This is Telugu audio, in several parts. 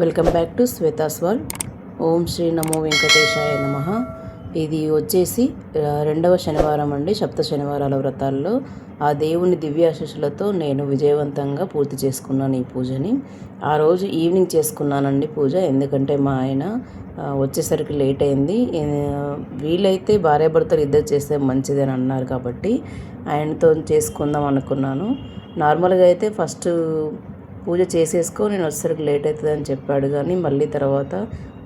Welcome back to Shweta's world. ఓం శ్రీ నమో వెంకటేశాయ నమః. ఇది వచ్చేసి రెండవ శనివారం అండి, సప్త శనివారాల వ్రతాల్లో ఆ దేవుని దివ్యాశీస్సులతో నేను విజయవంతంగా పూర్తి చేసుకున్నాను ఈ పూజని. ఆ రోజు ఈవినింగ్ చేసుకున్నానండి పూజ, ఎందుకంటే మా ఆయన వచ్చేసరికి లేట్ అయింది. వీలైతే భార్యాభర్తలు ఇద్దరు చేస్తే మంచిదని అన్నారు కాబట్టి ఆయనతో చేసుకుందాం అనుకున్నాను. నార్మల్గా అయితే ఫస్ట్ పూజ చేసేసుకో, నేను వచ్చేసరికి లేట్ అవుతుందని చెప్పాడు, కానీ మళ్ళీ తర్వాత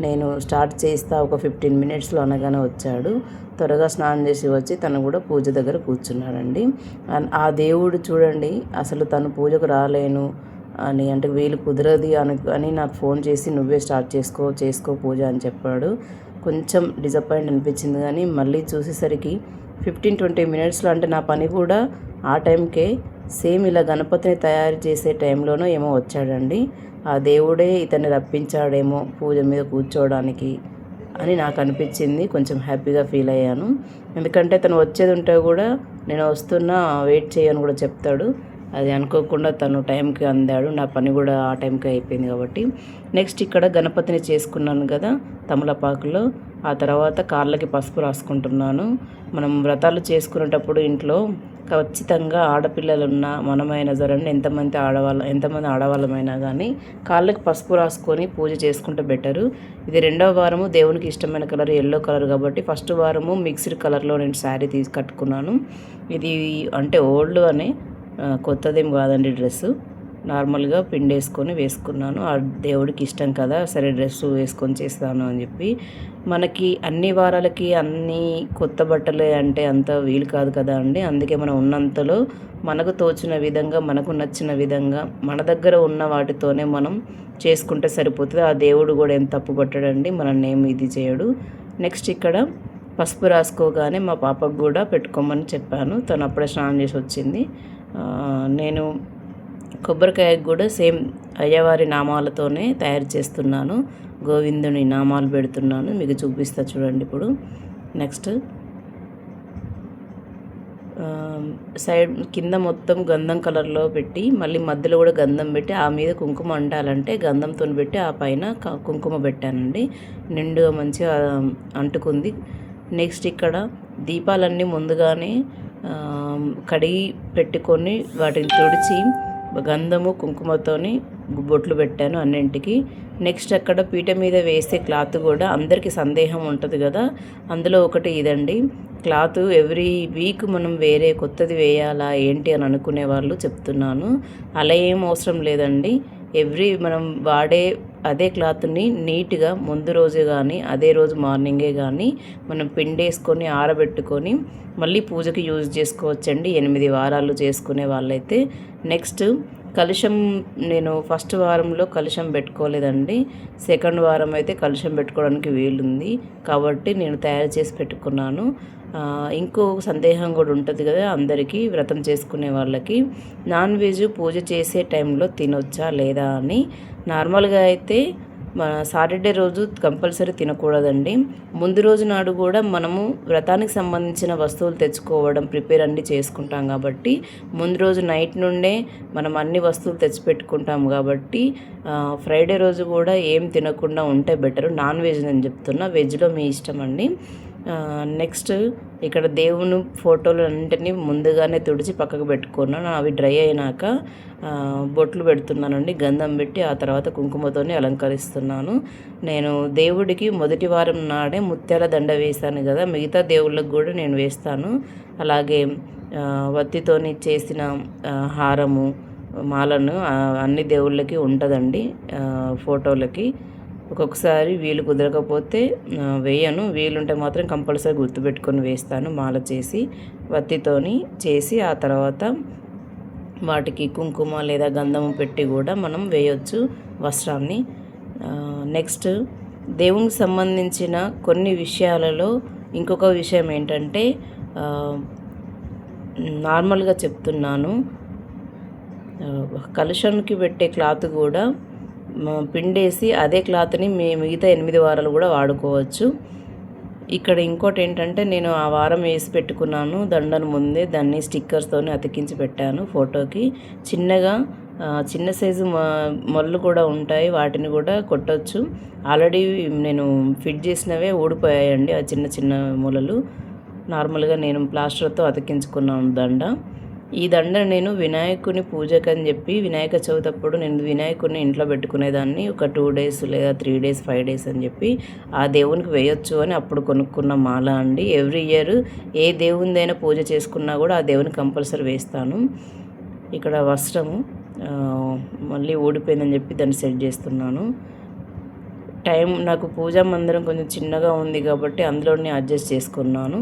నేను స్టార్ట్ చేస్తా ఒక 15 మినిట్స్లో అనగానే వచ్చాడు. త్వరగా స్నానం చేసి వచ్చి తను కూడా పూజ దగ్గర కూర్చున్నాడండి. ఆ దేవుడు చూడండి, అసలు తను పూజకు రాలేను అని అంటే వీలు కుదరది అని నాకు ఫోన్ చేసి నువ్వే స్టార్ట్ చేసుకో పూజ అని చెప్పాడు. కొంచెం డిసప్పాయింట్ అనిపించింది, కానీ మళ్ళీ చూసేసరికి 15-20 మినిట్స్లో, అంటే నా పని కూడా ఆ టైంకే సేమ్ ఇలా గణపతిని తయారు చేసే టైంలోనూ ఏమో వచ్చాడండి. ఆ దేవుడే ఇతన్ని రప్పించాడేమో పూజ మీద కూర్చోవడానికి అని నాకు అనిపించింది. కొంచెం హ్యాపీగా ఫీల్ అయ్యాను, ఎందుకంటే తను వచ్చేది ఉంటే కూడా నేను వస్తున్నా వెయిట్ చేయని కూడా చెప్తాడు. అది అనుకోకుండా తను టైంకి అందాడు, నా పని కూడా ఆ టైంకి అయిపోయింది కాబట్టి. నెక్స్ట్ ఇక్కడ గణపతిని చేసుకున్నాను కదా తమలపాకులో. ఆ తర్వాత కాళ్ళకి పసుపు రాసుకుంటున్నాను. మనం వ్రతాలు చేసుకునేటప్పుడు ఇంట్లో ఖచ్చితంగా ఆడపిల్లలున్నా మనమైనా సరే, ఎంతమంది ఆడవాళ్ళమైనా కానీ కాళ్ళకి పసుపు రాసుకొని పూజ చేసుకుంటే బెటరు. ఇది రెండవ వారము, దేవునికి ఇష్టమైన కలర్ ఎల్లో కలర్ కాబట్టి ఫస్ట్ వారము మిక్స్డ్ కలర్లో నేను శారీ కట్టుకున్నాను. ఇది అంటే ఓల్డ్ అని కొత్తదేం కాదండి, డ్రెస్సు నార్మల్గా పిండేసుకొని వేసుకున్నాను. ఆ దేవుడికి ఇష్టం కదా, సరే డ్రెస్సు వేసుకొని చేస్తాను అని చెప్పి. మనకి అన్ని వారాలకి అన్ని కొత్త బట్టలే అంటే అంత వీలు కాదు కదా అండి. అందుకే మనం ఉన్నంతలో మనకు తోచిన విధంగా, మనకు నచ్చిన విధంగా, మన దగ్గర ఉన్న వాటితోనే మనం చేసుకుంటే సరిపోతుంది. ఆ దేవుడు కూడా ఏం తప్పు పట్టడండి, మనల్ని ఏమి ఇది చేయడు. నెక్స్ట్ ఇక్కడ పసుపు రాసుకోగానే మా పాపకు కూడా పెట్టుకోమని చెప్పాను. తను అప్పుడే స్నానం చేసి వచ్చింది. నేను కొబ్బరికాయకు కూడా సేమ్ అయ్యవారి నామాలతోనే తయారు చేస్తున్నాను. గోవిందుని నామాలు పెడుతున్నాను, మీకు చూపిస్తా చూడండి ఇప్పుడు. నెక్స్ట్ సైడ్ కింద మొత్తం గంధం కలర్లో పెట్టి, మళ్ళీ మధ్యలో కూడా గంధం పెట్టి, ఆ మీద కుంకుమ అంటాలంటే గంధంతో పెట్టి ఆ పైన కుంకుమ పెట్టానండి. నిండుగా మంచిగా అంటుకుంది. నెక్స్ట్ ఇక్కడ దీపాలన్నీ ముందుగానే కడిగి పెట్టుకొని వాటిని తుడిచి గంధము కుంకుమతోని బొట్లు పెట్టాను అన్నింటికి. నెక్స్ట్ అక్కడ పీట మీద వేసే క్లాత్ కూడా అందరికీ సందేహం ఉంటుంది కదా, అందులో ఒకటి ఇదండి. క్లాత్ ఎవ్రీ వీక్ మనం వేరే కొత్తది వేయాలా ఏంటి అని అనుకునే వాళ్ళు చెప్తున్నాను, అలా ఏం అవసరం లేదండి. మనం వాడే అదే క్లాత్ని నీట్గా ముందు రోజు కానీ అదే రోజు మార్నింగే కానీ మనం పిండేసుకొని ఆరబెట్టుకొని మళ్ళీ పూజకి యూజ్ చేసుకోవచ్చండి, 8 వారాలు చేసుకునే వాళ్ళైతే. నెక్స్ట్ కలశం, నేను ఫస్ట్ వారంలో కలశం పెట్టుకోలేదండి, సెకండ్ వారం అయితే కలశం పెట్టుకోవడానికి వీలుంది కాబట్టి నేను తయారు చేసి పెట్టుకున్నాను. ఇంకో సందేహం కూడా ఉంటుంది కదా అందరికీ, వ్రతం చేసుకునే వాళ్ళకి, నాన్ వెజ్ పూజ చేసే టైంలో తినొచ్చా లేదా అని. నార్మల్గా అయితే సాటర్డే రోజు కంపల్సరీ తినకూడదండి. ముందు రోజు నాడు కూడా మనము వ్రతానికి సంబంధించిన వస్తువులు తెచ్చుకోవడం ప్రిపేర్ అన్నీ చేసుకుంటాం కాబట్టి, ముందు రోజు నైట్ నుండే మనం అన్ని వస్తువులు తెచ్చిపెట్టుకుంటాం కాబట్టి ఫ్రైడే రోజు కూడా ఏం తినకుండా ఉంటే బెటరు. నాన్ వెజ్ అని చెప్తున్నా, వెజ్లో మీ ఇష్టం అండి. నెక్స్ట్ ఇక్కడ దేవుని ఫోటోలు అన్నింటినీ ముందుగానే తుడిచి పక్కకు పెట్టుకున్నాను. అవి డ్రై అయినాక బొట్లు పెడుతున్నానండి, గంధం పెట్టి ఆ తర్వాత కుంకుమతోనే అలంకరిస్తున్నాను. నేను దేవుడికి మొదటి వారం నాడే ముత్యాల దండ వేశాను కదా, మిగతా దేవుళ్ళకి కూడా నేను వేస్తాను. అలాగే వత్తితోని చేసిన హారము, మాలను అన్ని దేవుళ్ళకి ఉంటుందండి ఫోటోలకి. ఒక్కొక్కసారి వీలు కుదరకపోతే వేయను, వీలుంటే మాత్రం కంపల్సరీ గుర్తుపెట్టుకొని వేస్తాను. మాల చేసి వత్తితోని చేసి ఆ తర్వాత వాటికి కుంకుమ లేదా గంధము పెట్టి కూడా మనం వేయొచ్చు వస్త్రాన్ని. నెక్స్ట్ దేవునికి సంబంధించిన కొన్ని విషయాలలో ఇంకొక విషయం ఏంటంటే, నార్మల్గా చెప్తున్నాను, కలశానికి పెట్టే క్లాత్ కూడా పిండేసి అదే క్లాత్ని మిగతా 8 వారాలు కూడా వాడుకోవచ్చు. ఇక్కడ ఇంకోటి ఏంటంటే, నేను ఆ వారం వేసి పెట్టుకున్నాను దండను ముందే, దాన్ని స్టిక్కర్స్తోనే అతికించి పెట్టాను ఫోటోకి. చిన్నగా చిన్న సైజు మొళ్ళు కూడా ఉంటాయి, వాటిని కూడా కొట్టొచ్చు. ఆల్రెడీ నేను ఫిట్ చేసినవే ఊడిపోయాయండి ఆ చిన్న చిన్న మొలలు. నార్మల్గా నేను ప్లాస్టర్తో అతికించుకున్నాను దండ. ఈ దండ నేను వినాయకుని పూజకని చెప్పి వినాయక చవితి అప్పుడు నేను వినాయకుడిని ఇంట్లో పెట్టుకునేదాన్ని. ఒక 2 డేస్ లేదా 3 డేస్ 5 డేస్ అని చెప్పి ఆ దేవునికి వేయొచ్చు అని అప్పుడు కొనుక్కున్న మాల అండి. ఎవ్రీ ఇయర్ ఏ దేవునిదైనా పూజ చేసుకున్నా కూడా ఆ దేవునికి కంపల్సరీ వేస్తాను. ఇక్కడ వస్త్రము మళ్ళీ ఊడిపోయిందని చెప్పి దాన్ని సెట్ చేస్తున్నాను. నాకు పూజా మందిరం కొంచెం చిన్నగా ఉంది కాబట్టి అందులోనే అడ్జస్ట్ చేసుకున్నాను.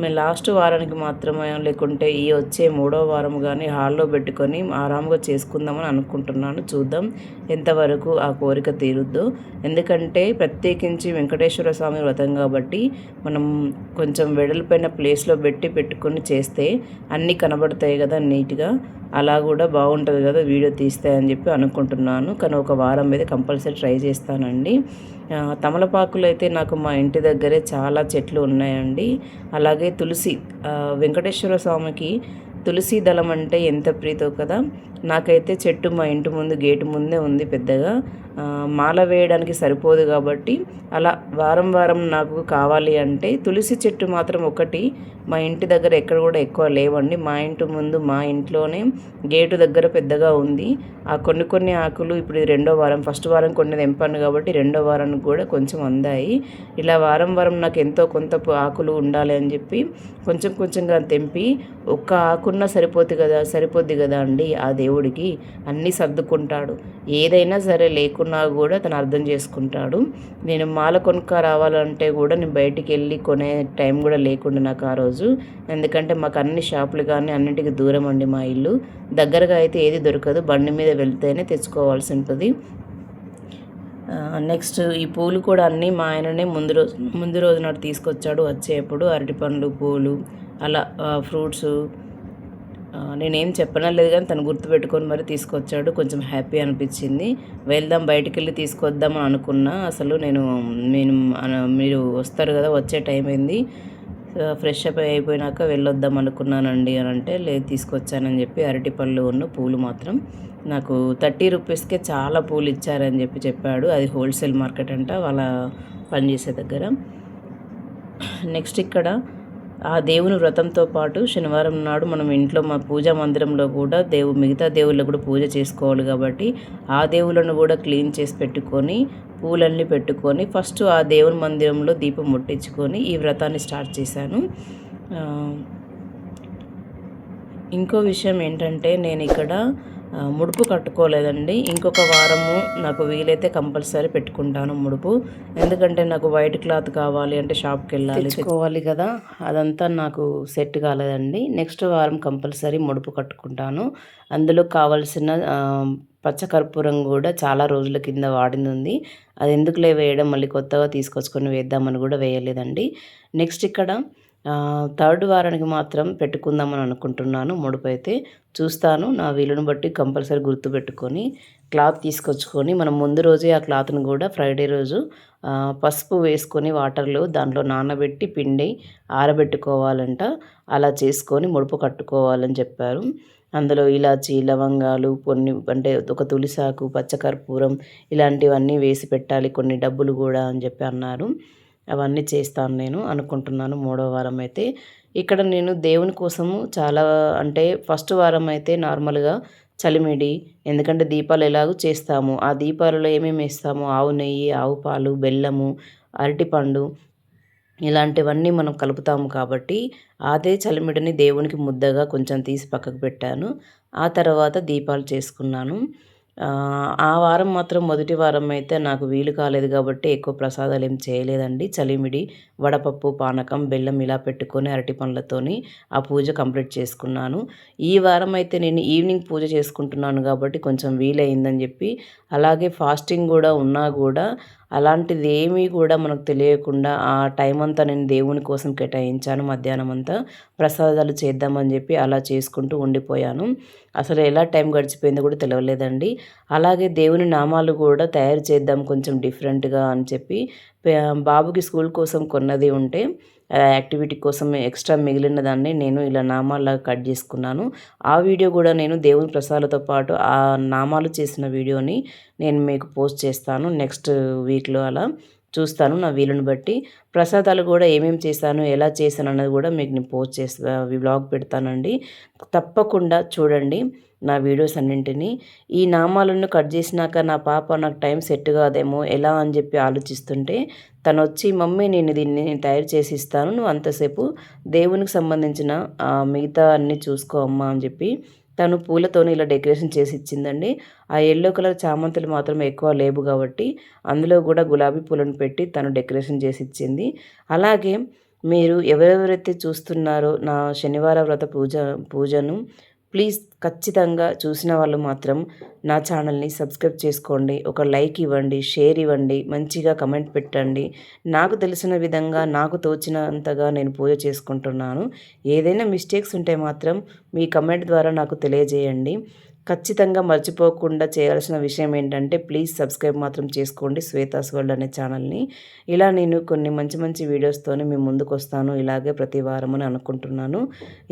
మేము లాస్ట్ వారానికి మాత్రమే, లేకుంటే ఈ వచ్చే 3వ వారం కానీ హాల్లో పెట్టుకొని ఆరాముగా చేసుకుందామని అనుకుంటున్నాను. చూద్దాం ఎంతవరకు ఆ కోరిక తీరుద్దో. ఎందుకంటే ప్రత్యేకించి వెంకటేశ్వర స్వామి వ్రతం కాబట్టి మనం కొంచెం వెడల్పైన ప్లేస్లో పెట్టుకొని చేస్తే అన్నీ కనబడతాయి కదా నీట్గా. అలా కూడా బాగుంటుంది కదా వీడియో తీస్తాయని చెప్పి అనుకుంటున్నాను. కానీ ఒక వారం మీద కంపల్సరీ ట్రై చేస్తానండి. తమలపాకులు అయితే నాకు మా ఇంటి దగ్గరే చాలా చెట్లు ఉన్నాయండి. అలాగే తులసి, వెంకటేశ్వర స్వామికి తులసి దళం అంటే ఎంత ప్రీతో కదా. నాకైతే చెట్టు మా ఇంటి ముందు గేటు ముందే ఉంది పెద్దగా. మాల వేయడానికి సరిపోదు కాబట్టి అలా వారం వారం నాకు కావాలి అంటే తులసి చెట్టు మాత్రం ఒకటి మా ఇంటి దగ్గర ఎక్కడ కూడా ఎక్కువ లేవండి. మా ఇంటి ముందు మా ఇంట్లోనే గేటు దగ్గర పెద్దగా ఉంది. ఆ కొన్ని ఆకులు ఇప్పుడు 2వ వారం, ఫస్ట్ వారం కొన్ని తెంపాను కాబట్టి 2వ వారానికి కూడా కొంచెం అందాయి. ఇలా వారం వారం నాకు ఎంతో కొంత ఆకులు ఉండాలి అని చెప్పి కొంచెంగా తెంపి ఒక్క ఆకున్నా సరిపోద్ది కదా అండి. ఆ దేవుడికి అన్నీ సర్దుకుంటాడు. ఏదైనా సరే లేకున్నా కూడా తను అర్థం చేసుకుంటాడు. నేను మాల కొనుక్క రావాలంటే కూడా నేను బయటికి వెళ్ళి కొనే టైం కూడా లేకుండా నాకు ఆ రోజు. ఎందుకంటే మాకు అన్ని షాపులు కానీ అన్నింటికి దూరం అండి మా ఇల్లు. దగ్గరగా అయితే ఏది దొరకదు, బండి మీద వెళ్తేనే తెచ్చుకోవాల్సి ఉంటుంది. నెక్స్ట్ ఈ పూలు కూడా అన్నీ మా ఆయననే ముందు రోజు నాడు తీసుకొచ్చాడు. వచ్చేప్పుడు అరటిపండ్లు, పూలు, అలా ఫ్రూట్స్ నేనేం చెప్పనలేదు కానీ తను గుర్తుపెట్టుకొని మరి తీసుకొచ్చాడు. కొంచెం హ్యాపీ అనిపించింది. వెళ్దాం బయటికి వెళ్ళి తీసుకొద్దామని అనుకున్నా. అసలు మీరు వస్తారు కదా, వచ్చే టైం అయింది, ఫ్రెష్ అప్ అయిపోయినాక వెళ్ళొద్దాం అనుకున్నానండి అని అంటే, లేదు తీసుకొచ్చానని చెప్పి అరటిపళ్ళు పూలు మాత్రం నాకు 30 రూపీస్కే చాలా పూలు ఇచ్చారని చెప్పాడు. అది హోల్సేల్ మార్కెట్ అంట వాళ్ళ పనిచేసే దగ్గర. నెక్స్ట్ ఇక్కడ ఆ దేవుని వ్రతంతో పాటు శనివారం నాడు మనం ఇంట్లో మా పూజా మందిరంలో కూడా మిగతా దేవుళ్ళకు కూడా పూజ చేసుకోవాలి కాబట్టి ఆ దేవుళ్ళను కూడా క్లీన్ చేసి పెట్టుకొని పూలన్నీ పెట్టుకొని ఫస్ట్ ఆ దేవుని మందిరంలో దీపం ముట్టించుకొని ఈ వ్రతాన్ని స్టార్ట్ చేశాను. ఇంకో విషయం ఏంటంటే నేను ఇక్కడ ముడుపు కట్టుకోలేదండి. ఇంకొక వారము నాకు వీలైతే కంపల్సరీ పెట్టుకుంటాను ముడుపు. ఎందుకంటే నాకు వైట్ క్లాత్ కావాలి అంటే షాప్కి వెళ్ళాలి, తెచ్చుకోవాలి కదా, అదంతా నాకు సెట్ కాలేదండి. నెక్స్ట్ వారం కంపల్సరీ ముడుపు కట్టుకుంటాను. అందులో కావాల్సిన పచ్చకర్పూరం కూడా చాలా రోజుల కింద వాడింది ఉంది. అది ఎందుకులే వేయడం, మళ్ళీ కొత్తగా తీసుకొచ్చుకొని వేద్దామని కూడా వేయలేదండి. నెక్స్ట్ ఇక్కడ 3rd వారానికి మాత్రం పెట్టుకుందామని అనుకుంటున్నాను. ముడుపు అయితే చూస్తాను, నా వీలుని బట్టి కంపల్సరీ గుర్తుపెట్టుకొని క్లాత్ తీసుకొచ్చుకొని మనం ముందు రోజే ఆ క్లాత్ను కూడా ఫ్రైడే రోజు పసుపు వేసుకొని వాటర్లో దాంట్లో నానబెట్టి పిండి ఆరబెట్టుకోవాలంట. అలా చేసుకొని ముడుపు కట్టుకోవాలని చెప్పారు. అందులో ఇలాచి, లవంగాలు, కొన్ని అంటే ఒక తులిసాకు, పచ్చకర్పూరం ఇలాంటివన్నీ వేసి పెట్టాలి, కొన్ని డబ్బులు కూడా అని చెప్పి అన్నారు. అవన్నీ చేస్తాను నేను అనుకుంటున్నాను 3వ వారం అయితే. ఇక్కడ నేను దేవుని కోసము చాలా అంటే ఫస్ట్ వారం అయితే నార్మల్గా చలిమిడి, ఎందుకంటే దీపాలు ఎలాగో చేస్తాము, ఆ దీపాలలో ఏమేమి వేస్తాము, ఆవు నెయ్యి, ఆవు పాలు, బెల్లము, అరటిపండు ఇలాంటివన్నీ మనం కలుపుతాము కాబట్టి అదే చలిమిడిని దేవునికి ముద్దగా కొంచెం తీసి పక్కకు పెట్టాను. ఆ తర్వాత దీపాలు చేసుకున్నాను. ఆ వారం మాత్రం మొదటి వారం అయితే నాకు వీలు కాలేదు కాబట్టి ఎక్కువ ప్రసాదాలు ఏం చేయలేదండి. చలిమిడి, వడపప్పు, పానకం, బెల్లం ఇలా పెట్టుకొని అరటి పండ్లతోని ఆ పూజ కంప్లీట్ చేసుకున్నాను. ఈ వారం అయితే నేను ఈవినింగ్ పూజ చేసుకుంటున్నాను కాబట్టి కొంచెం వీలైందని చెప్పి, అలాగే ఫాస్టింగ్ కూడా ఉన్నా కూడా అలాంటిది ఏమీ కూడా మనకు తెలియకుండా ఆ టైం అంతా నేను దేవుని కోసం కేటాయించాను. మధ్యాహ్నం అంతా ప్రసాదాలు చేద్దామని చెప్పి అలా చేసుకుంటూ ఉండిపోయాను. అసలు ఎలా టైం గడిచిపోయిందో కూడా తెలవలేదండి. అలాగే దేవుని నామాలు కూడా తయారు చేద్దాం కొంచెం డిఫరెంట్‌గా అని చెప్పి బాబుకి స్కూల్ కోసం కొన్నది ఉంటే యాక్టివిటీ కోసం ఎక్స్ట్రా మిగిలిన దాన్ని నేను ఇలా నామాల్లాగా కట్ చేసుకున్నాను. ఆ వీడియో కూడా నేను దేవుని ప్రసాదాలతో పాటు ఆ నామాలు చేసిన వీడియోని నేను మీకు పోస్ట్ చేస్తాను. నెక్స్ట్ వీక్‌లో అలా చూస్తాను నా వీలుని బట్టి. ప్రసాదాలు కూడా ఏమేమి చేశాను, ఎలా చేశాను అన్నది కూడా మీకు నేను పోస్ట్ చేస్తా వ్లాగ్ పెడతానండి. తప్పకుండా చూడండి నా వీడియోస్ అన్నింటిని. ఈ నామాలను కట్ చేసినాక నా పాప నాకు టైం సెట్ కాదేమో ఎలా అని చెప్పి ఆలోచిస్తుంటే తనొచ్చి మమ్మీ నేను దీన్ని తయారు చేసి ఇస్తాను, నువ్వు అంతసేపు దేవునికి సంబంధించిన మిగతా అన్నీ చూసుకో అమ్మా అని చెప్పి తను పూలతోని ఇలా డెకరేషన్ చేసి ఇచ్చిందండి. ఆ యెల్లో కలర్ చామంతులు మాత్రం ఎక్కువ లేవు కాబట్టి అందులో కూడా గులాబీ పూలను పెట్టి తను డెకరేషన్ చేసి ఇచ్చింది. అలాగే మీరు ఎవరెవరైతే చూస్తున్నారో నా శనివార వ్రత పూజను ప్లీజ్ ఖచ్చితంగా చూసిన వాళ్ళు మాత్రం నా ఛానల్ని సబ్స్క్రైబ్ చేసుకోండి. ఒక లైక్ ఇవ్వండి, షేర్ ఇవ్వండి, మంచిగా కమెంట్ పెట్టండి. నాకు తెలిసిన విధంగా నాకు తోచినంతగా నేను పూజ చేసుకుంటున్నాను. ఏదైనా మిస్టేక్స్ ఉంటే మాత్రం మీ కమెంట్ ద్వారా నాకు తెలియజేయండి. ఖచ్చితంగా మర్చిపోకుండా చేయాల్సిన విషయం ఏంటంటే ప్లీజ్ సబ్స్క్రైబ్ మాత్రం చేసుకోండి శ్వేతాస్ వరల్డ్ అనే ఛానల్ని. ఇలా నేను కొన్ని మంచి మంచి వీడియోస్తోని మీ ముందుకు వస్తాను ఇలాగే ప్రతి వారం అని అనుకుంటున్నాను.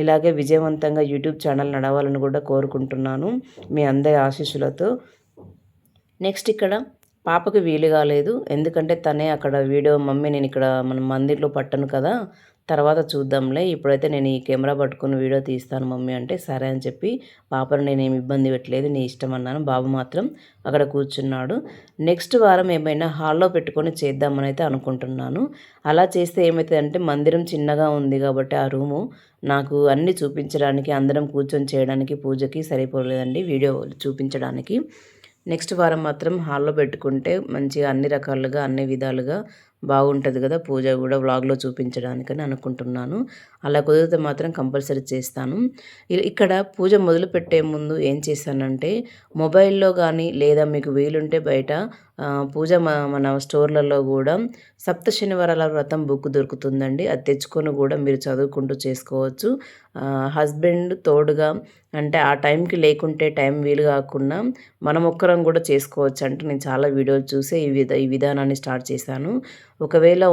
ఇలాగే విజయవంతంగా యూట్యూబ్ ఛానల్ నడవాలని కూడా కోరుకుంటున్నాను మీ అందరి ఆశీస్సులతో. నెక్స్ట్ ఇక్కడ పాపకి వీలు కాలేదు, ఎందుకంటే తనే అక్కడ వీడియో మమ్మీ నేను ఇక్కడ మన మందిర్లో పట్టను కదా, తర్వాత చూద్దాంలే, ఇప్పుడైతే నేను ఈ కెమెరా పట్టుకుని వీడియో తీస్తాను మమ్మీ అంటే సరే అని చెప్పి పాపను నేనేమి ఇబ్బంది పెట్టలేదు, నీ ఇష్టం అన్నాను. బాబు మాత్రం అక్కడ కూర్చున్నాడు. నెక్స్ట్ వారం ఏమైనా హాల్లో పెట్టుకొని చేద్దామని అయితే అనుకుంటున్నాను. అలా చేస్తే ఏమవుతుందంటే మందిరం చిన్నగా ఉంది కాబట్టి ఆ రూము నాకు అన్నీ చూపించడానికి అందరం కూర్చొని చేయడానికి పూజకి సరిపోలేదండి వీడియో చూపించడానికి. నెక్స్ట్ వారం మాత్రం హాల్లో పెట్టుకుంటే మంచిగా అన్ని రకాలుగా అన్ని విధాలుగా బాగుంటుంది కదా, పూజ కూడా వ్లాగ్లో చూపించడానికని అనుకుంటున్నాను. అలా కుదిరితే మాత్రం కంపల్సరీ చేస్తాను. ఇక్కడ పూజ మొదలుపెట్టే ముందు ఏం చేశానంటే మొబైల్లో కానీ లేదా మీకు వీలుంటే బయట పూజ మన స్టోర్లలో కూడా సప్త శనివారాల వ్రతం బుక్ దొరుకుతుందండి. అది తెచ్చుకొని కూడా మీరు చదువుకుంటూ చేసుకోవచ్చు. హస్బెండ్ తోడుగా అంటే ఆ టైంకి లేకుంటే టైం వీలు కాకుండా మనం ఒక్కరం కూడా చేసుకోవచ్చు అంటే నేను చాలా వీడియోలు చూసి ఈ విధానాన్ని స్టార్ట్ చేశాను. ఒకవేళ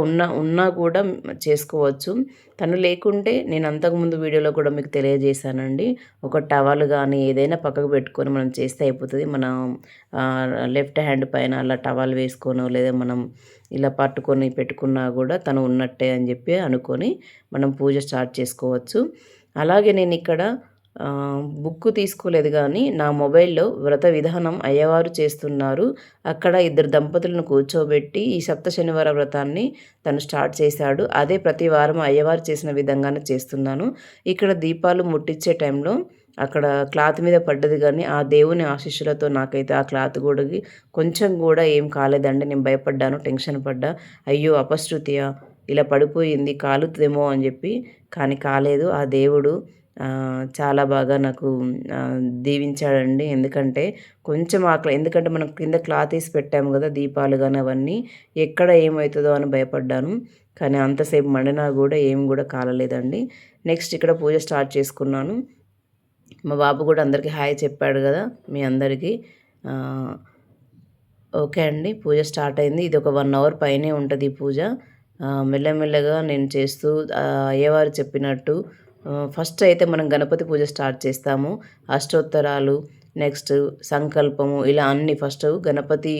ఉన్నా కూడా చేసుకోవచ్చు. తను లేకుంటే నేను అంతకుముందు వీడియోలో కూడా మీకు తెలియజేశానండి. ఒక టవల్ కానీ ఏదైనా పక్కకు పెట్టుకొని మనం చేస్తే అయిపోతుంది. మనం లెఫ్ట్ హ్యాండ్ పైన అలా టవల్ వేసుకోను లేదా మనం ఇలా పట్టుకొని పెట్టుకున్నా కూడా తను ఉన్నట్టే అని చెప్పి అనుకొని మనం పూజ స్టార్ట్ చేసుకోవచ్చు. అలాగే నేను ఇక్కడ బుక్ తీసుకోలేదు కానీ నా మొబైల్లో వ్రత విధానం అయ్యవారు చేస్తున్నారు, అక్కడ ఇద్దరు దంపతులను కూర్చోబెట్టి ఈ సప్త శనివార వ్రతాన్ని తను స్టార్ట్ చేశాడు. అదే ప్రతి వారం అయ్యవారు చేసిన విధంగానే చేస్తున్నాను. ఇక్కడ దీపాలు ముట్టించే టైంలో అక్కడ క్లాత్ మీద పడ్డది కానీ ఆ దేవుని ఆశీస్సులతో నాకైతే ఆ క్లాత్ కూడా కొంచెం కూడా ఏం కాలేదండి. నేను భయపడ్డాను, టెన్షన్ పడ్డా, అయ్యో అపశృతియా ఇలా పడిపోయింది కాలుతుందేమో అని చెప్పి, కానీ కాలేదు. ఆ దేవుడు చాలా బాగా నాకు దీవించాడండి. ఎందుకంటే కొంచెం ఎందుకంటే మనం కింద క్లాత్ వేసి పెట్టాము కదా దీపాలు కానీ అవన్నీ, ఎక్కడ ఏమవుతుందో అని భయపడ్డాను. కానీ అంతసేపు మండినా కూడా ఏం కూడా కాలలేదండి. నెక్స్ట్ ఇక్కడ పూజ స్టార్ట్ చేసుకున్నాను. మా బాబు కూడా అందరికీ హాయ్ చెప్పాడు కదా మీ అందరికీ. ఓకే అండి, పూజ స్టార్ట్ అయింది. ఇది ఒక 1 అవర్ పైనే ఉంటుంది ఈ పూజ. మెల్లమెల్లగా నేను చేస్తూ అయ్యవారు చెప్పినట్టు ఫస్ట్ అయితే మనం గణపతి పూజ స్టార్ట్ చేస్తాము. అష్టోత్తరాలు, నెక్స్ట్ సంకల్పము, ఇలా అన్నీ ఫస్ట్ గణపతి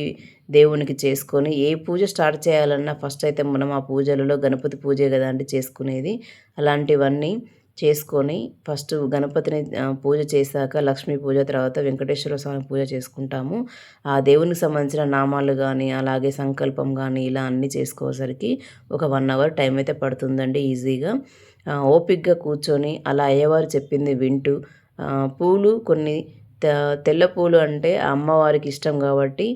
దేవునికి చేసుకొని ఏ పూజ స్టార్ట్ చేయాలన్నా ఫస్ట్ అయితే మనం ఆ పూజలలో గణపతి పూజే కదా అండి చేసుకునేది. అలాంటివన్నీ చేసుకొని ఫస్ట్ గణపతిని పూజ చేశాక లక్ష్మీ పూజ, తర్వాత వెంకటేశ్వర స్వామి పూజ చేసుకుంటాము. ఆ దేవునికి సంబంధించిన నామాలు కానీ అలాగే సంకల్పం కానీ ఇలా అన్నీ చేసుకోసరికి ఒక 1 అవర్ టైం అయితే పడుతుందండి ఈజీగా. ఓపిక్గా కూర్చొని అలా అయ్యవారు చెప్పింది వింటూ పూలు కొన్ని తెల్ల పూలు అంటే అమ్మవారికి ఇష్టం కాబట్టి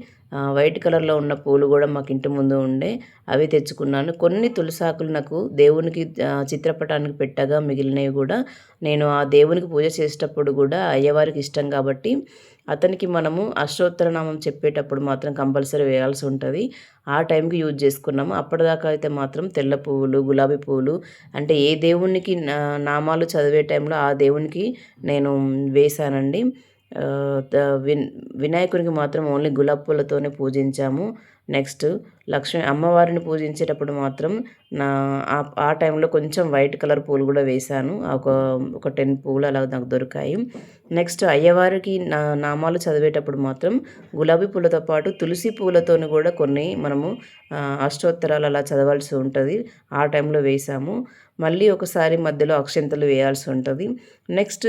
వైట్ కలర్‌లో ఉన్న పూలు గూడా మాకు ఇంటి ముందు ఉండే. అవి తెచ్చుకున్నాను. కొన్ని తులసాకులు నాకు దేవునికి చిత్రపటానికి పెట్టగా మిగిలినవి గూడా నేను ఆ దేవునికి పూజ చేసేటప్పుడు గూడా అయ్యవారికి ఇష్టం గాబట్టి, అతనికి మనము అష్టోత్తర నామం చెప్పేటప్పుడు మాత్రం కంపల్సరీ వేయాల్సి ఉంటది. ఆ టైంకి యూజ్ చేసుకున్నాము. అప్పటిదాకా అయితే మాత్రం తెల్ల పువ్వులు, గులాబీ పువ్వులు అంటే ఏ దేవునికి నామాలు చదివే టైంలో ఆ దేవునికి నేను వేశానండి. ఆహ్, త విన్ వినాయకునికి మాత్రం ఓన్లీ గులాబీ పూలతోనే పూజించాము. నెక్స్ట్ లక్ష్మి అమ్మవారిని పూజించేటప్పుడు మాత్రం నా ఆ టైంలో కొంచెం వైట్ కలర్ పూలు గూడా వేశాను. ఒక 10 పూలు అలా నాకు దొరికాయి. నెక్స్ట్ అయ్యవారికి నామాలు చదివేటప్పుడు మాత్రం గులాబీ పూలతో పాటు తులసి పూలతోని గూడా కొన్ని మనము అష్టోత్తరాలు అలా చదవాల్సి ఉంటది. ఆ టైంలో వేశాము. మళ్ళీ ఒకసారి మధ్యలో అక్షింతలు వేయాల్సి ఉంటది. నెక్స్ట్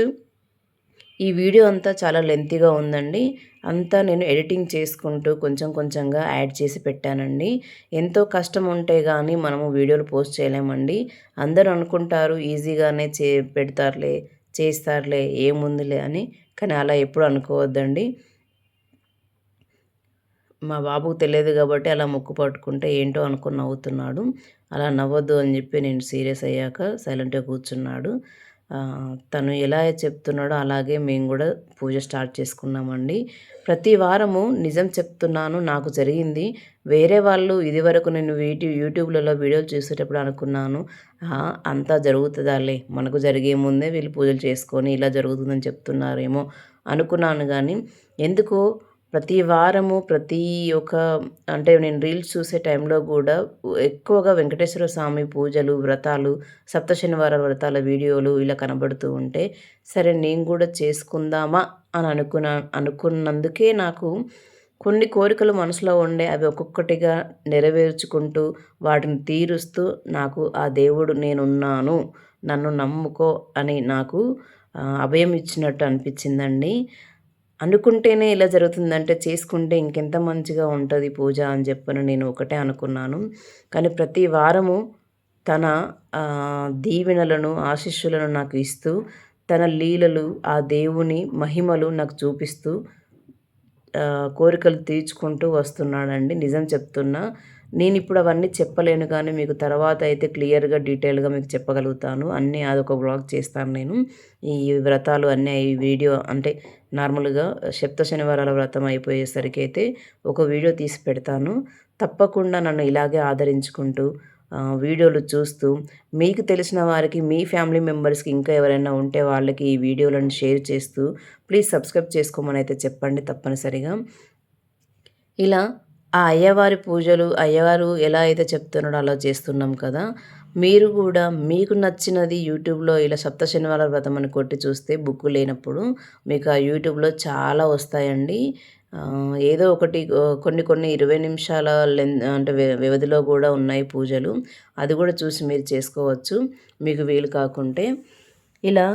ఈ వీడియో అంతా చాలా లెంతీగా ఉందండి. అంతా నేను ఎడిటింగ్ చేసుకుంటూ కొంచెం కొంచెంగా యాడ్ చేసి పెట్టానండి. ఎంతో కష్టం ఉంటే గానీ మనము వీడియోలు పోస్ట్ చేయలేమండి. అందరూ అనుకుంటారు ఈజీగానే పెడతారులే, చేస్తారులే, ఏముందిలే అని. కానీ అలా ఎప్పుడు అనుకోవద్దండి. మా బాబుకు తెలియదు కాబట్టి అలా ముక్కు పట్టుకుంటే ఏంటో అనుకుని నవ్వుతున్నాడు. అలా నవ్వొద్దు అని చెప్పి నేను సీరియస్ అయ్యాక సైలెంట్‌గా కూర్చున్నాడు. తను ఎలా చెప్తున్నాడో అలాగే మేము గూడా పూజ స్టార్ట్ చేసుకున్నామండి. ప్రతి వారము నిజం చెప్తున్నాను నాకు జరిగింది. వేరే వాళ్ళు ఇదివరకు నేను యూట్యూబ్‌లలో వీడియోలు చూసేటప్పుడు అనుకున్నాను. అంతా జరుగుతదాలే మనకు జరిగే ముందే వీళ్ళు పూజలు చేసుకొని ఇలా జరుగుతుందని చెప్తున్నారేమో అనుకున్నాను గానీ, ఎందుకో ప్రతి వారము ప్రతి ఒక్క అంటే నేను రీల్స్ చూసే టైంలో గూడా ఎక్కువగా వెంకటేశ్వర స్వామి పూజలు, వ్రతాలు, సప్త శనివారాల వ్రతాల వీడియోలు ఇలా కనబడుతూ ఉంటే, సరే నేను గూడా చేసుకుందామా అని అనుకున్నందుకే నాకు కొన్ని కోరికలు మనసులో ఉండే అవి ఒక్కొక్కటిగా నెరవేర్చుకుంటూ, వాటిని తీరుస్తూ నాకు ఆ దేవుడు నేనున్నాను, నన్ను నమ్ముకో అని నాకు అభయం ఇచ్చినట్టు అనిపించిందండి. అనుకుంటేనే ఇలా జరుగుతుందంటే చేసుకుంటే ఇంకెంత మంచిగా ఉంటది పూజ అని చెప్పని నేను ఒకటే అనుకున్నాను. కానీ ప్రతి వారము తన దీవెనలను, ఆశీస్సులను నాకు ఇస్తూ, తన లీలలు, ఆ దేవుని మహిమలు నాకు చూపిస్తూ కోరికలు తీర్చుకుంటూ వస్తున్నాడండి. నిజం చెప్తున్నా. నేనిప్పుడు అవన్నీ చెప్పలేను కానీ మీకు తర్వాత అయితే క్లియర్‌గా, డీటెయిల్‌గా మీకు చెప్పగలుగుతాను. అన్నీ అదొక వ్లాగ్ చేస్తాను నేను. ఈ వ్రతాలు అన్నీ ఈ వీడియో అంటే నార్మల్‌గా సప్త శనివారాల వ్రతం అయిపోయేసరికైతే ఒక వీడియో తీసి పెడతాను. తప్పకుండా నన్ను ఇలాగే ఆదరించుకుంటూ వీడియోలు చూస్తూ మీకు తెలిసిన వారికి, మీ ఫ్యామిలీ మెంబర్స్‌కి ఇంకా ఎవరైనా ఉంటే వాళ్ళకి ఈ వీడియోలను షేర్ చేస్తూ ప్లీజ్ సబ్స్క్రైబ్ చేసుకోమనైతే చెప్పండి తప్పనిసరిగా. ఇలా ఆ అయ్యవారి పూజలు, అయ్యవారు ఎలా అయితే చెప్తున్నాడో అలా చేస్తున్నాం కదా! మీరు గూడా మీకు నచ్చినది యూట్యూబ్‌లో ఇలా సప్త శనివారాల వ్రతం అని కొట్టి చూస్తే బుక్కు లేనప్పుడు మీకు ఆ యూట్యూబ్‌లో చాలా వస్తాయండి. ఏదో ఒకటి కొన్ని కొన్ని 20 నిమిషాల అంటే వ్యవధిలో గూడా ఉన్నాయి పూజలు. అది గూడా చూసి మీరు చేసుకోవచ్చు మీకు వీలు కాకుంటే. ఇలా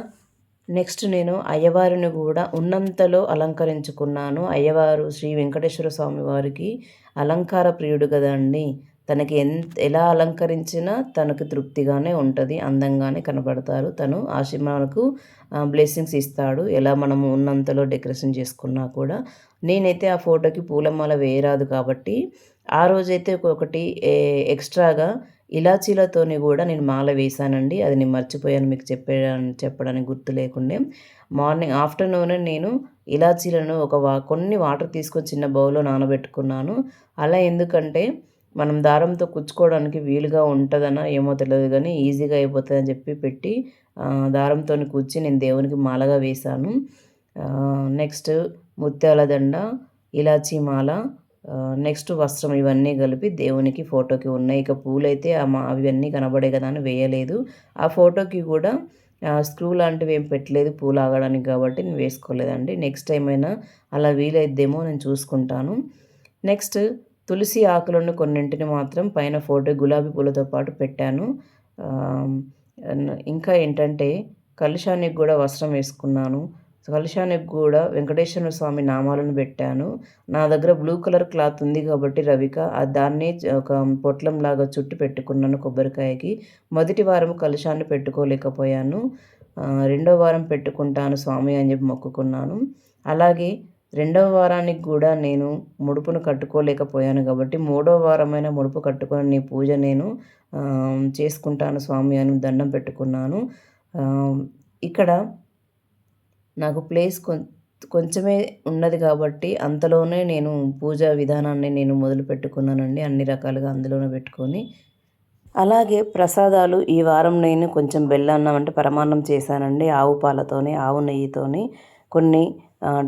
నెక్స్ట్ నేను అయ్యవారిని గూడా ఉన్నంతలో అలంకరించుకున్నాను. అయ్యవారు శ్రీ వెంకటేశ్వర స్వామి వారికి అలంకార ప్రియుడు గదండీ! తనకి ఎలా అలంకరించినా తనకు తృప్తిగానే ఉంటది. అందంగానే కనపడతారు. తను మనకు బ్లెస్సింగ్స్ ఇస్తాడు. ఎలా మనము ఉన్నంతలో డెకరేషన్ చేసుకున్నా కూడా. నేనైతే ఆ ఫోటోకి పూలమాల వేయరాదు కాబట్టి, ఆ రోజైతే ఒకటి ఎక్స్‌ట్రాగా ఇలాచీలతోని గూడా నేను మాల వేశానండి. అది నేను మర్చిపోయాను మీకు చెప్పడానికి గుర్తు లేకుండే. ఆఫ్టర్‌నూనే నేను ఇలాచీలను కొన్ని వాటర్ తీసుకొని చిన్న బౌల్‌లో నానబెట్టుకున్నాను. అలా ఎందుకంటే మనం దారంతో కుచ్చుకోవడానికి వీలుగా ఉంటదనో ఏమో తెలీదు గానీ ఈజీగా అయిపోతదని చెప్పి పెట్టి దారంతోని కుచ్చి నేను దేవునికి మాలగా వేశాను. నెక్స్ట్ ముత్యాల దండ, ఇలాచీ మాల, నెక్స్ట్ వస్త్రం ఇవన్నీ కలిపి దేవునికి ఫోటోకి ఉన్నాయి. ఇక పూలైతే అవన్నీ కనబడాయి కదా అని వేయలేదు. ఆ ఫోటోకి కూడా స్క్రూ లాంటివి ఏం పెట్టలేదు పూలు ఆగడానికి కాబట్టి నేను వేసుకోలేదండి. నెక్స్ట్ టైం అయినా అలా వీలైద్దేమో నేను చూసుకుంటాను. నెక్స్ట్ తులసి ఆకులను కొన్నింటిని మాత్రం పైన ఫోటో గులాబీ పూలతో పాటు పెట్టాను. ఇంకా ఏంటంటే కలశానికి కూడా వస్త్రం వేసుకున్నాను. కలశానికి కూడా వెంకటేశ్వర స్వామి నామాలను పెట్టాను. నా దగ్గర బ్లూ కలర్ క్లాత్ ఉంది కాబట్టి రవిక దాన్నే ఒక పొట్లంలాగా చుట్టి పెట్టుకున్నాను కొబ్బరికాయకి. మొదటి వారం కలశాన్ని పెట్టుకోలేకపోయాను. రెండో వారం పెట్టుకుంటాను స్వామి అని చెప్పి మొక్కుకున్నాను. అలాగే రెండవ వారానికి కూడా నేను ముడుపును కట్టుకోలేకపోయాను కాబట్టి మూడవ వారమైన ముడుపు కట్టుకొని నీ పూజ నేను చేసుకుంటాను స్వామి అని దండం పెట్టుకున్నాను. ఇక్కడ నాకు ప్లేస్ కొంచెమే ఉన్నది కాబట్టి అంతలోనే నేను పూజా విధానాన్ని నేను మొదలు పెట్టుకున్నానండి. అన్ని రకాలుగా అందులోనే పెట్టుకొని, అలాగే ప్రసాదాలు ఈ వారం నేను కొంచెం బెల్లన్నం అంటే పరమాన్నం చేశానండి. ఆవు పాలతోని, ఆవు నెయ్యితోని, కొన్ని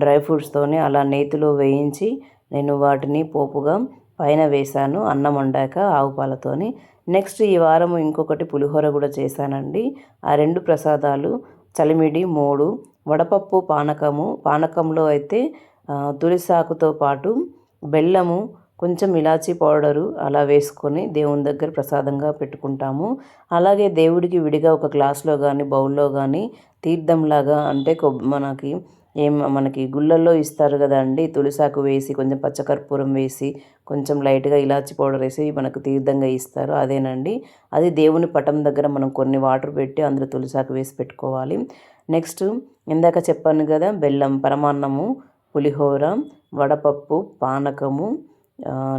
డ్రై ఫ్రూట్స్తోని అలా నేతిలో వేయించి నేను వాటిని పోపుగా పైన వేశాను అన్నం వండాక ఆవు పాలతోని. నెక్స్ట్ ఈ వారం ఇంకొకటి పులిహోర కూడా చేశానండి. ఆ 2 ప్రసాదాలు చలిమిడి 3, వడపప్పు పానకము. పానకంలో అయితే తులసాకుతో పాటు బెల్లము, కొంచెం ఇలాచీ పౌడరు అలా వేసుకొని దేవుని దగ్గర ప్రసాదంగా పెట్టుకుంటాము. అలాగే దేవుడికి విడిగా ఒక గ్లాస్లో కానీ బౌల్లో కానీ తీర్థంలాగా అంటే మనకి గుళ్ళల్లో ఇస్తారు కదండి, తులసాకు వేసి కొంచెం పచ్చకర్పూరం వేసి కొంచెం లైట్గా ఇలాచి పౌడర్ వేసి మనకు తీర్థంగా ఇస్తారు, అదేనండి. అది దేవుని పటం దగ్గర మనం కొన్ని వాటర్ పెట్టి అందులో తులసాకు వేసి పెట్టుకోవాలి. నెక్స్ట్ ఇందాక చెప్పాను కదా, బెల్లం పరమాన్నము, పులిహోర, వడపప్పు, పానకము,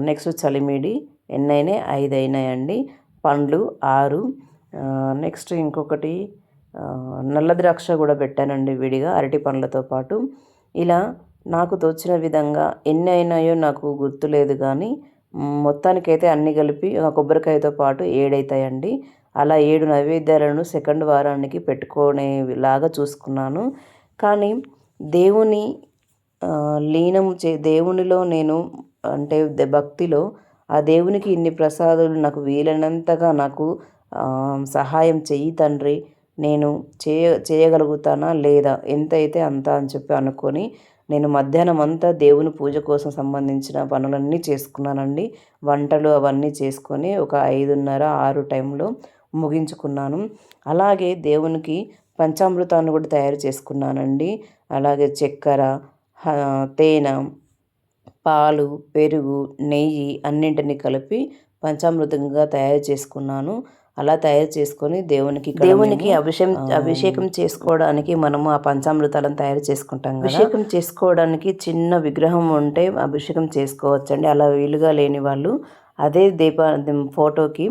నెక్స్ట్ చలిమిడి ఎన్నైనా 5 అయినాయండి. పండ్లు 6. నెక్స్ట్ ఇంకొకటి నల్ల ద్రాక్ష కూడా పెట్టానండి విడిగా అరటి పండ్లతో పాటు. ఇలా నాకు తోచిన విధంగా ఎన్ని అయినాయో నాకు గుర్తులేదు కానీ మొత్తానికైతే అన్నీ కలిపి కొబ్బరికాయతో పాటు 7 అవుతాయండి. అలా 7 నైవేద్యాలను సెకండ్ వారానికి పెట్టుకునేలాగా చూసుకున్నాను. కానీ దేవుని దేవునిలో నేను అంటే భక్తిలో ఆ దేవునికి ఇన్ని ప్రసాదాలు నాకు వీలైనంతగా నాకు సహాయం చెయ్యి తండ్రి, నేను చేయగలుగుతానా లేదా, ఎంత అయితే అంత అని చెప్పి అనుకొని నేను మధ్యాహ్నం అంతా దేవుని పూజ కోసం సంబంధించిన పనులన్నీ చేసుకున్నానండి. వంటలు అవన్నీ చేసుకొని ఒక 5:30, 6 టైంలో ముగించుకున్నాను. అలాగే దేవునికి పంచామృతాన్ని కూడా తయారు చేసుకున్నానండి. అలాగే చక్కెర, తేనె, పాలు, పెరుగు, నెయ్యి అన్నింటినీ కలిపి పంచామృతంగా తయారు చేసుకున్నాను. అలా తయారు చేసుకొని దేవునికి అభిషేకం చేసుకోవడానికి మనము ఆ పంచామృతాలను తయారు చేసుకుంటాం. అభిషేకం చేసుకోవడానికి చిన్న విగ్రహం ఉంటే అభిషేకం చేసుకోవచ్చండి. అలా వీలుగా లేని వాళ్ళు అదే ఫోటోకి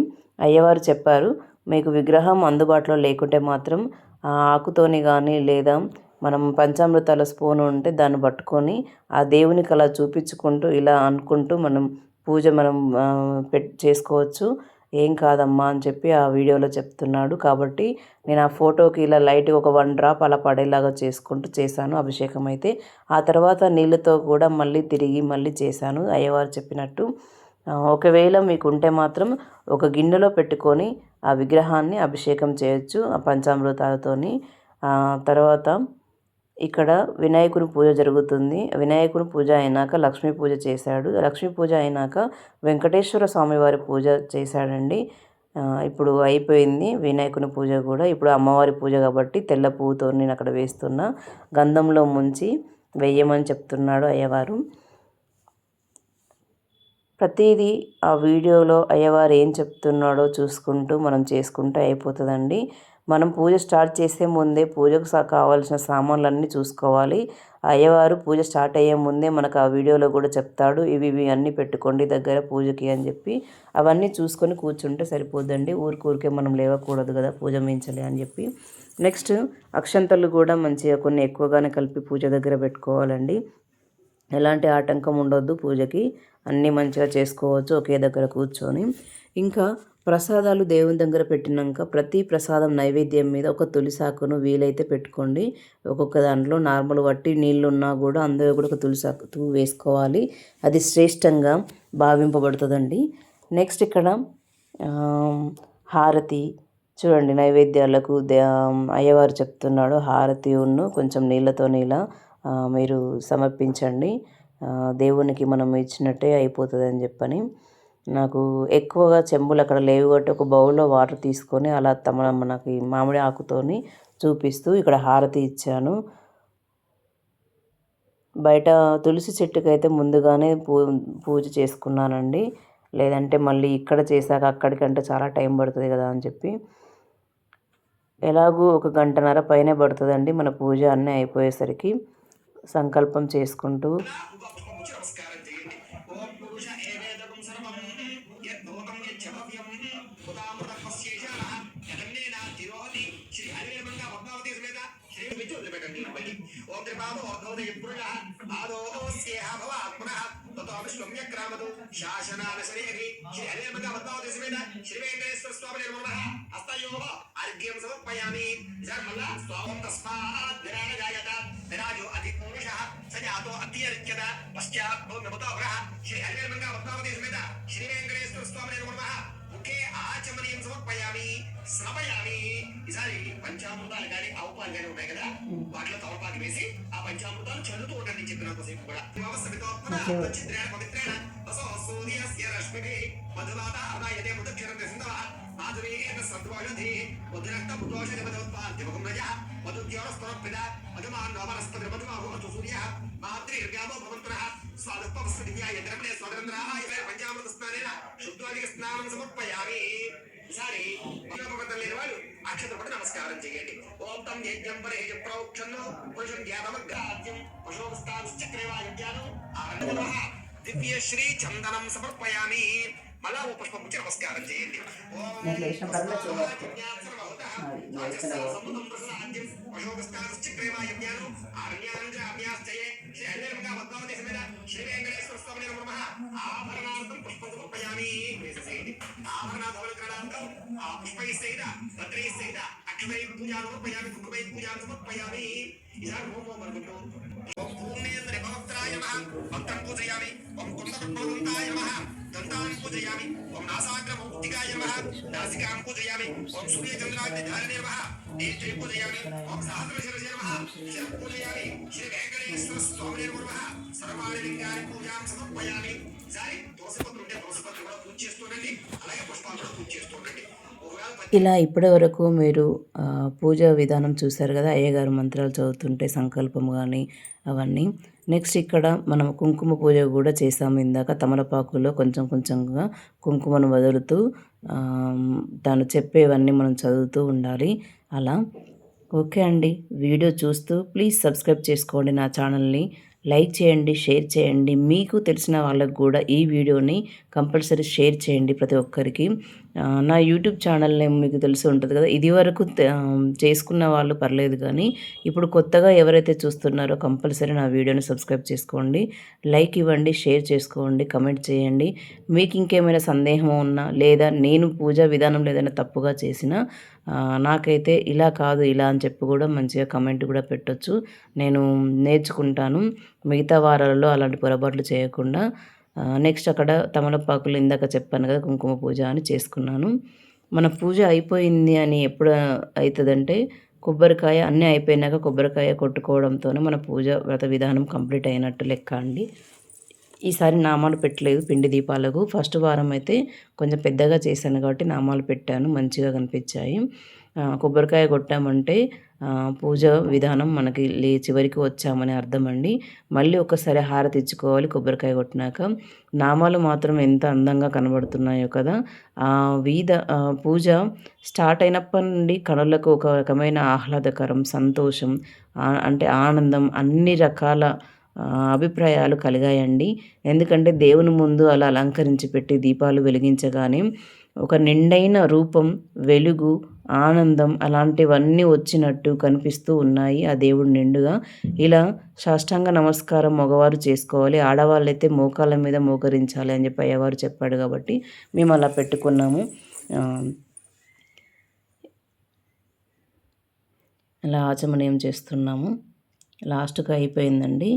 అయ్యవారు చెప్పారు, మీకు విగ్రహం అందుబాటులో లేకుంటే మాత్రం ఆ ఆకుతోని కానీ లేదా మనం పంచామృతాల స్పూన్ ఉంటే దాన్ని పట్టుకొని ఆ దేవునికి అలా చూపించుకుంటూ ఇలా అనుకుంటూ పూజ చేసుకోవచ్చు, ఏం కాదమ్మా అని చెప్పి ఆ వీడియోలో చెప్తున్నాడు. కాబట్టి నేను ఆ ఫోటోకి ఇలా లైట్గా ఒక 1 డ్రాప్ అలా పడేలాగా చేసుకుంటూ చేశాను అభిషేకం అయితే. ఆ తర్వాత నీళ్ళతో కూడా మళ్ళీ చేశాను అయ్యవారు చెప్పినట్టు. ఒకవేళ మీకు ఉంటే మాత్రం ఒక గిన్నెలో పెట్టుకొని ఆ విగ్రహాన్ని అభిషేకం చేయొచ్చు ఆ పంచామృతాలతోని. తర్వాత ఇక్కడ వినాయకుని పూజ జరుగుతుంది. వినాయకుని పూజ అయినాక లక్ష్మీ పూజ చేశాడు. లక్ష్మీ పూజ అయినాక వెంకటేశ్వర స్వామి వారి పూజ చేశాడండి. ఇప్పుడు అయిపోయింది వినాయకుని పూజ కూడా. ఇప్పుడు అమ్మవారి పూజ కాబట్టి తెల్ల పువ్వుతో నేను అక్కడ వేస్తున్నా. గంధంలో ముంచి వెయ్యమని చెప్తున్నాడు అయ్యవారు. ప్రతిదీ ఆ వీడియోలో అయ్యవారు ఏం చెప్తున్నాడో చూసుకుంటూ మనం చేసుకుంటూ అయిపోతుందండి. మనం పూజ స్టార్ట్ చేసే ముందే పూజకు కావాల్సిన సామాన్లన్నీ చూసుకోవాలి. అయ్యవారు పూజ స్టార్ట్ అయ్యే ముందే మనకు ఆ వీడియోలో కూడా చెప్తాడు, ఇవి అన్నీ పెట్టుకోండి దగ్గర పూజకి అని చెప్పి. అవన్నీ చూసుకొని కూర్చుంటే సరిపోద్దండి. ఊరికే మనం లేవకూడదు కదా పూజ మించలే అని చెప్పి. నెక్స్ట్ అక్షంతలు కూడా మంచిగా కొన్ని ఎక్కువగానే కలిపి పూజ దగ్గర పెట్టుకోవాలండి. ఎలాంటి ఆటంకం ఉండొద్దు పూజకి, అన్నీ మంచిగా చేసుకోవచ్చు ఒకే దగ్గర కూర్చొని. ఇంకా ప్రసాదాలు దేవుని దగ్గర పెట్టినాక ప్రతి ప్రసాదం నైవేద్యం మీద ఒక తులసాకును వీలైతే పెట్టుకోండి. ఒక్కొక్క దాంట్లో నార్మల్ వట్టి నీళ్ళు ఉన్నా కూడా అందులో కూడా ఒక తులసాకు వేసుకోవాలి, అది శ్రేష్టంగా భావింపబడుతుందండి. నెక్స్ట్ ఇక్కడ హారతి చూడండి, నైవేద్యాలకు అయ్యవారు చెప్తున్నాడు హారతి కొంచెం నీళ్ళతో మీరు సమర్పించండి, దేవునికి మనం ఇచ్చినట్టే అయిపోతుంది అని చెప్పని. నాకు ఎక్కువగా చెంబులు అక్కడ లేవు కాబట్టి ఒక బౌల్లో వాటర్ తీసుకొని అలా మనకి మామిడి ఆకుతోని చూపిస్తూ ఇక్కడ హారతి ఇచ్చాను. బయట తులసి చెట్టుకు అయితే ముందుగానే పూజ చేసుకున్నానండి, లేదంటే మళ్ళీ ఇక్కడ చేశాక అక్కడికంటే చాలా టైం పడుతుంది కదా అని చెప్పి. ఎలాగూ 1 గంటన్నర పైనే పడుతుందండి మన పూజ అన్నీ అయిపోయేసరికి. సంకల్పం చేసుకుంటూ సమయాన్ని ఈసారి పంచామృతాలు కానీ ఆవుపాలు కానీ ఉన్నాయి కదా వాటిలో తమలపాకు వేసి ఆ పంచామృతాలు చల్లుతూ ఉండండి చెప్పినంతసేపు కూడా మధువాత అదాయతే ముదక్షరం సింధవ మాధురీన సద్వోషధి ముద్రక్త ముదోషధి మధోత్పాద్యమకం రజ మధుద్యోరస్తరపిద మధుమాన్ నవరస్పతి మధుమాహు సూర్య మాతృర్గామో భవంతునః స్వాదుపవస్సు దివ్యాయ ద్రవణే స్వతంత్రాయ పంచామృత స్నానేన శుద్ధాధిక స్నానం సమర్పయామి. ఈసారి లేని వాళ్ళు అక్షత పడి నమస్కారం చేయండి. ఓం తం యజ్ఞం పరేజ ప్రోక్షన్ను పురుషం ధ్యానమగ్రాద్యం పశోస్తాచక్రేవాయుజ్ఞానం ఆనందమః దివ్య శ్రీ చందనం సమర్పయామి. మళ్ళా ఓ పుష్పం ముచ్చి నమస్కారం చేయండి. పూజయామి. ఓం నాసాగ్రమౌక్తికాయ నమః నాసికాం పూజయామి. ఓం సూర్యచంద్రాగ్నిధారిణే నమః నేత్రే పూజయామి. ఓం సహస్రశిరసే నమః శిరం పూజయామి. శ్రీ వెంకటేశ్వర స్వామినే నమః సర్వాణి లింగాని పూజాం సమర్పయామి. ఈసారి తులసిపత్రులు ఉంటే తులసిపత్రులు కూడా పూజ చేస్తుండండి, అలాగే పుష్పాలు కూడా పూజ చేస్తుండండి. ఇలా ఇప్పటి వరకు మీరు పూజా విధానం చూశారు కదా, అయ్యగారు మంత్రాలు చదువుతుంటే సంకల్పం కానీ అవన్నీ. నెక్స్ట్ ఇక్కడ మనం కుంకుమ పూజ కూడా చేసాము ఇందాక. తమలపాకులో కొంచెం కొంచెంగా కుంకుమను వదులుతూ తను చెప్పేవన్నీ మనం చదువుతూ ఉండాలి అలా. ఓకే అండి, వీడియో చూస్తూ ప్లీజ్ సబ్స్క్రైబ్ చేసుకోండి నా ఛానల్ని. లైక్ చేయండి, షేర్ చేయండి. మీకు తెలిసిన వాళ్ళకు కూడా ఈ వీడియోని కంపల్సరీ షేర్ చేయండి ప్రతి ఒక్కరికి. నా యూట్యూబ్ ఛానల్ నేమ్ మీకు తెలిసి ఉంటుంది కదా, ఇది వరకు చేసుకున్న వాళ్ళు పర్లేదు, కానీ ఇప్పుడు కొత్తగా ఎవరైతే చూస్తున్నారో కంపల్సరీ నా వీడియోని సబ్స్క్రైబ్ చేసుకోండి, లైక్ ఇవ్వండి, షేర్ చేసుకోండి, కమెంట్ చేయండి. మీకు ఇంకేమైనా సందేహం ఉన్నా లేదా నేను పూజా విధానంలో ఏదైనా తప్పుగా చేసినా నాకైతే ఇలా కాదు ఇలా అని చెప్పి కూడా మంచిగా కమెంట్ కూడా పెట్టొచ్చు. నేను నేర్చుకుంటాను మిగతా వారాలలో అలాంటి పొరపాట్లు చేయకుండా. నెక్స్ట్ అక్కడ తమలపాకులు ఇందాక చెప్పాను కదా, కుంకుమ పూజ అని చేసుకున్నాను. మన పూజ అయిపోయింది అని ఎప్పుడు అవుతుందంటే కొబ్బరికాయ అన్నీ అయిపోయినాక కొబ్బరికాయ కొట్టుకోవడంతోనే మన పూజ వ్రత విధానం కంప్లీట్ అయినట్టు లెక్క అండి. ఈసారి నామాలు పెట్టలేదు పిండి దీపాలకు. ఫస్ట్ వారం అయితే కొంచెం పెద్దగా చేశాను కాబట్టి నామాలు పెట్టాను, మంచిగా కనిపించాయి. కొబ్బరికాయ కొట్టామంటే పూజ విధానం మనకి చివరికి వచ్చామని అర్థం అండి. మళ్ళీ ఒకసారి హారతి ఇచ్చుకోవాలి కొబ్బరికాయ కొట్టినాక. నామాలు మాత్రం ఎంత అందంగా కనబడుతున్నాయో కదా. పూజ స్టార్ట్ అయినప్పటి నుండి కనులకు ఒక రకమైన ఆహ్లాదకరం, సంతోషం, అంటే ఆనందం, అన్ని రకాల అభిప్రాయాలు కలిగాయండి. ఎందుకంటే దేవుని ముందు అలా అలంకరించి పెట్టి దీపాలు వెలిగించగానే ఒక నిండైన రూపం, వెలుగు, ఆనందం అలాంటివన్నీ వచ్చినట్టు కనిపిస్తూ ఉన్నాయి ఆ దేవుడు నిండుగా. ఇలా సాష్టాంగ నమస్కారం మగవారు చేసుకోవాలి, ఆడవాళ్ళైతే మోకాళ్ళ మీద మోకరించాలి అని చెప్పి అయ్యవారు చెప్పాడు కాబట్టి మేము అలా పెట్టుకున్నాము. ఇలా ఆచమనీయం చేస్తున్నాము. లాస్ట్కి అయిపోయిందండి.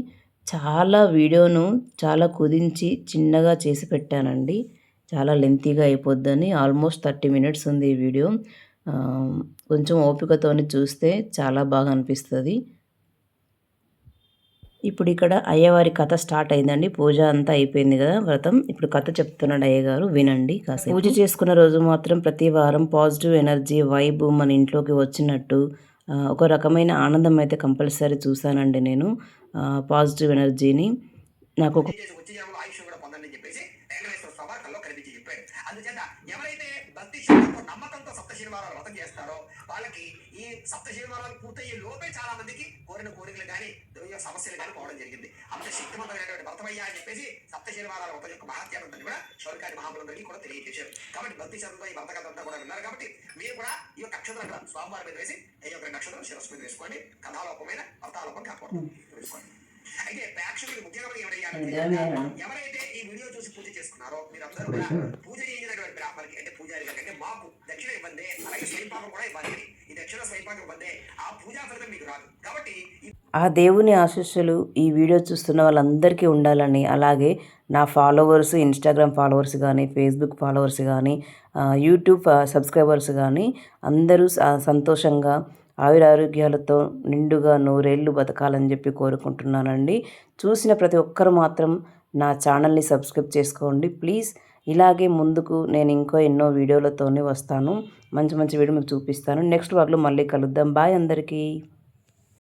చాలా వీడియోను చాలా కుదించి చిన్నగా చేసి పెట్టానండి, చాలా లెంతీగా అయిపోద్దని. ఆల్మోస్ట్ 30 minutes ఉంది ఈ వీడియో. కొంచెం ఓపికతోని చూస్తే చాలా బాగా అనిపిస్తుంది. ఇప్పుడు ఇక్కడ అయ్యవారి కథ స్టార్ట్ అయిందండి. పూజ అంతా అయిపోయింది కదా, వ్రతం. ఇప్పుడు కథ చెప్తున్నాడు అయ్యగారు, వినండి కాసేపు. పూజ చేసుకున్న రోజు మాత్రం ప్రతి వారం పాజిటివ్ ఎనర్జీ వైబ్ మన ఇంట్లోకి వచ్చినట్టు ఒక రకమైన ఆనందం అయితే కంపల్సరీ చూశానండి నేను. పాజిటివ్ ఎనర్జీని నాకు అందుచేత ఎవరైతే భక్తి శ్రద్ధతో నమ్మకంతో సప్త శనివారాలు వ్రతం చేస్తారో వాళ్ళకి ఈ సప్త శనివారాలు పూర్తయ్యే లోపే చాలా మందికి కోరిన కోరికలు కానీ సమస్యలు కానీ పోవడం జరిగింది. అంత శక్తివంతమైనటువంటి వ్రతమయ్యా అని చెప్పేసి సప్త శనివారాల వ్రతం యొక్క మహత్యాన్ని కూడా శౌరికాది మహాములందరికీ కూడా తెలియజేశారు. కాబట్టి భక్తి శ్రద్ధతో ఈ వ్రత కథ అంతా కూడా విన్నారు. కాబట్టి మీరు కూడా ఈ యొక్క నక్షత్రం స్వామివారి మీద వేసి ఈ యొక్క నక్షత్రం శిరస్సు మీద వేసుకోండి. కథాలోపమైన వ్రతాలోపం కాకూడదు వేసుకోండి. అయితే ప్రేక్షకులకు ముఖ్యంగా ఎవరైతే ఈ వీడియో చూసి పూజ చేసుకున్నారో మీరందరూ కూడా పూజ చేసినటువంటి బ్రాహ్మణులకి అంటే పూజారి గారికి మాకు దక్షిణ ఇవ్వండి, అలాగే స్వయంపాకం కూడా ఇవ్వాలి. ఈ దక్షిణ స్వయంపాకం ఇవ్వండి, ఆ పూజా ఫలితం మీకు రాదు. కాబట్టి ఆ దేవుని ఆశీస్సులు ఈ వీడియో చూస్తున్న వాళ్ళందరికీ ఉండాలని, అలాగే నా ఫాలోవర్స్, ఇన్స్టాగ్రామ్ ఫాలోవర్స్ కానీ, ఫేస్బుక్ ఫాలోవర్స్ కానీ, యూట్యూబ్ సబ్స్క్రైబర్స్ కానీ అందరూ సంతోషంగా ఆయురారోగ్యాలతో నిండుగా నూరేళ్ళు బతకాలని చెప్పి కోరుకుంటున్నానండి. చూసిన ప్రతి ఒక్కరు మాత్రం నా ఛానల్ని సబ్స్క్రైబ్ చేసుకోండి ప్లీజ్. ఇలాగే ముందుకు నేను ఎన్నో వీడియోలతోనే వస్తాను. మంచి మంచి వీడియో మీకు చూపిస్తాను. నెక్స్ట్ వ్లాగ్లో మళ్ళీ కలుద్దాం. బాయ్ అందరికీ.